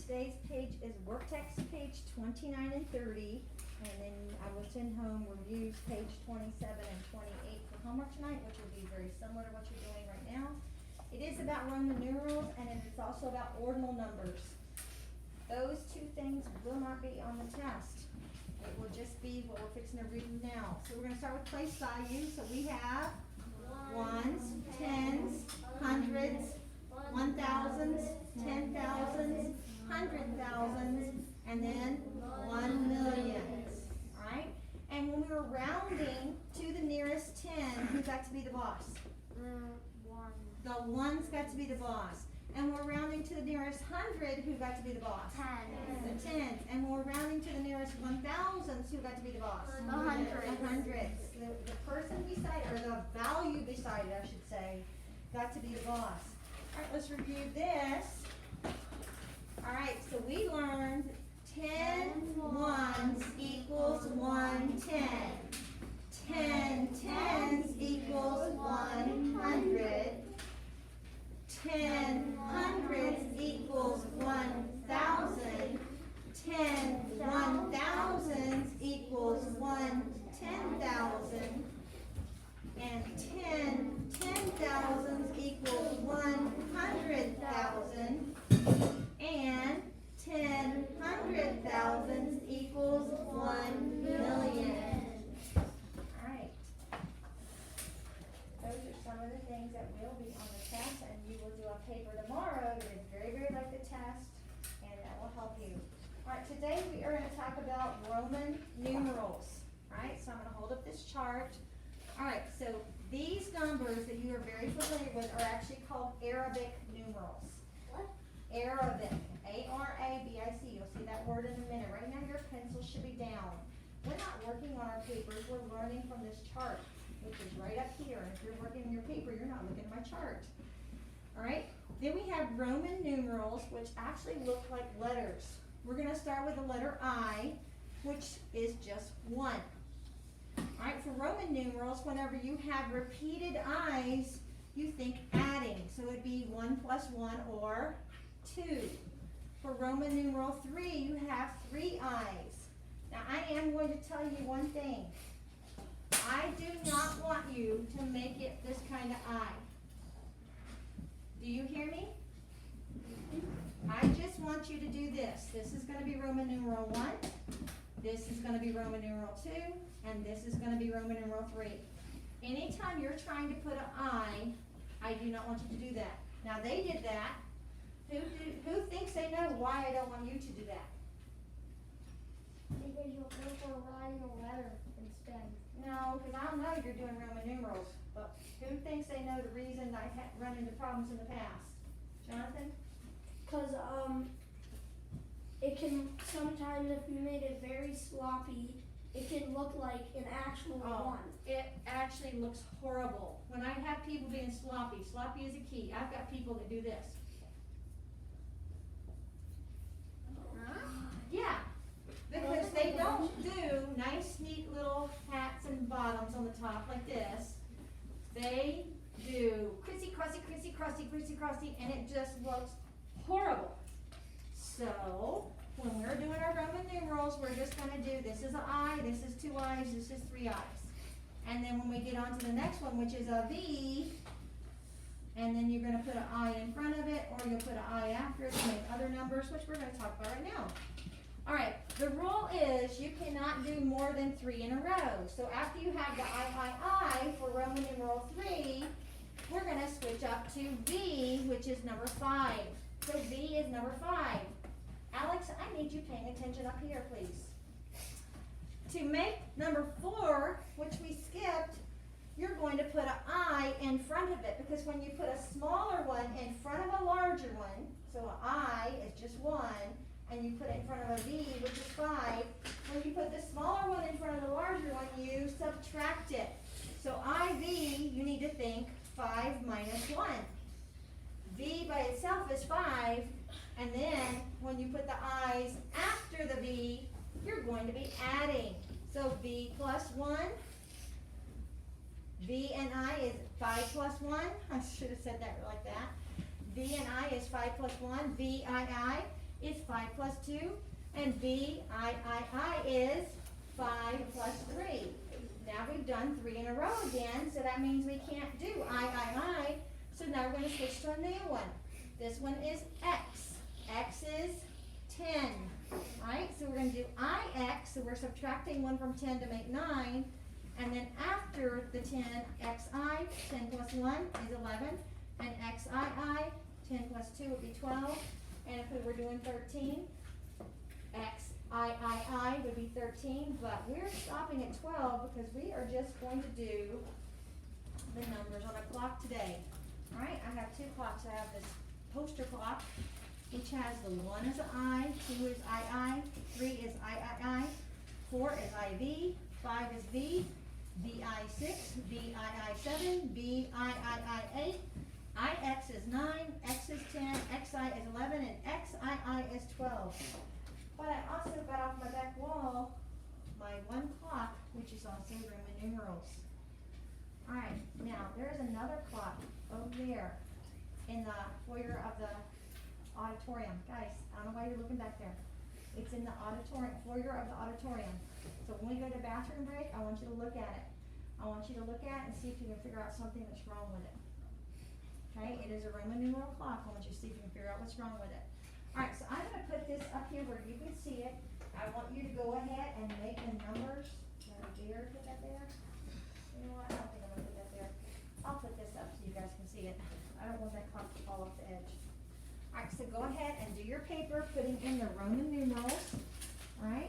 today's page is Worktext page 29 and 30. And then I will send home reviews page 27 and 28 for homework tonight, which will be very similar to what you're doing right now. It is about Roman numerals, and it's also about ordinal numbers. Those two things will not be on the test. It will just be what we're fixing to read now. So we're going to start with place value. So we have ones, tens, hundreds, 1,000s, 10,000s, 100,000s, and then 1 million. All right? And when we were rounding to the nearest 10, who got to be the boss? One. The ones got to be the boss. And we're rounding to the nearest 100, who got to be the boss? 10. The tens. And when we're rounding to the nearest 1,000s, who got to be the boss? The hundreds. The hundreds. The person beside, or the value beside it, I should say, got to be the boss. All right, let's review this. All right, so we learned 10 ones equals 1 10. 10 tens equals 100. 10 hundreds equals 1,000. 10 1,000s equals 1 10,000. And 10 10,000s equals 100,000. And 10 100,000s equals 1 million. Alright. Those are some of the things that will be on the test, and you will do a paper tomorrow that is very, very like the test, and that will help you. Alright, today we are going to talk about Roman numerals. Alright, so I'm going to hold up this chart. Alright, so these numbers that you are very familiar with are actually called Arabic numerals. What? Arabic, A-R-A-B-I-C. You'll see that word in a minute. Right now your pencil should be down. We're not working on our papers, we're learning from this chart, which is right up here. And if you're working on your paper, you're not looking at my chart. Alright, then we have Roman numerals, which actually look like letters. We're going to start with the letter I, which is just 1. Alright, for Roman numerals, whenever you have repeated i's, you think adding. So it would be 1 plus 1 or 2. For Roman numeral 3, you have 3 i's. Now I am going to tell you one thing. I do not want you to make it this kind of I. Do you hear me? I just want you to do this. This is going to be Roman numeral 1. This is going to be Roman numeral 2. And this is going to be Roman numeral 3. Anytime you're trying to put an I do not want you to do that. Now they did that. Who thinks they know why I don't want you to do that? Because you'll go for writing a letter instead. No, because I don't know you're doing Roman numerals. But who thinks they know the reason I run into problems in the past? Jonathan? Because it can sometimes, if you made it very sloppy, it can look like an actual one. It actually looks horrible. When I have people being sloppy, sloppy is a key. I've got people that do this. Yeah, because they don't do nice, neat little hats and bottoms on the top like this. They do crissy, crossy, crissy, crossy, crissy, crossy, and it just looks horrible. So, when we're doing our Roman numerals, we're just going to do, this is an I, this is 2 I's, this is 3 I's. And then when we get on to the next one, which is a V, and then you're going to put an I in front of it, or you'll put an I after it to make other numbers, which we're going to talk about right now. Alright, the rule is you cannot do more than 3 in a row. So after you have the I for Roman numeral 3, we're going to switch up to V, which is number 5. So V is number 5. Alex, I need you paying attention up here, please. To make number 4, which we skipped, you're going to put an I in front of it, because when you put a smaller one in front of a larger one, so an I is just 1, and you put it in front of a V, which is 5, when you put the smaller one in front of the larger one, you subtract it. So IV, you need to think 5 minus 1. V by itself is 5, and then when you put the I's after the V, you're going to be adding. So V plus 1, V and I is 5 plus 1. I should have said that like that. V and I is 5 plus 1, VII. is 5 plus 2, and B, I is 5 plus 3. Now we've done 3 in a row again, so that means we can't do I. So now we're going to switch to a new one. This one is X. X is 10. Alright, so we're going to do IX, so we're subtracting 1 from 10 to make 9. And then after the 10, XI, 10 plus 1 is 11. And XII, 10 plus 2 would be 12. And if we were doing 13, XIII would be 13. But we're stopping at 12 because we are just going to do the numbers on a clock today. Alright, I have 2 clocks. I have this poster clock, which has the 1 is I, 2 is II, 3 is III, 4 is IV, 5 is V, VI6, VII7, VIII8, IX is 9, X is 10, XI is 11, and XII is 12. But I also got off my back wall my 1 clock, which is also Roman numerals. Alright, now there's another clock over there in the foyer of the auditorium. Guys, I don't know why you're looking back there. It's in the auditorium, foyer of the auditorium. So when we go to bathroom break, I want you to look at it. I want you to look at it and see if you can figure out something that's wrong with it. Okay, it is a Roman numeral clock. I want you to see if you can figure out what's wrong with it. Alright, so I'm going to put this up here where you can see it. I want you to go ahead and make the numbers. There, put that there. You know what, I don't think I'm going to put that there. I'll put this up so you guys can see it. I don't want that clock to fall off the edge. Alright, so go ahead and do your paper, putting in the Roman numerals. Alright,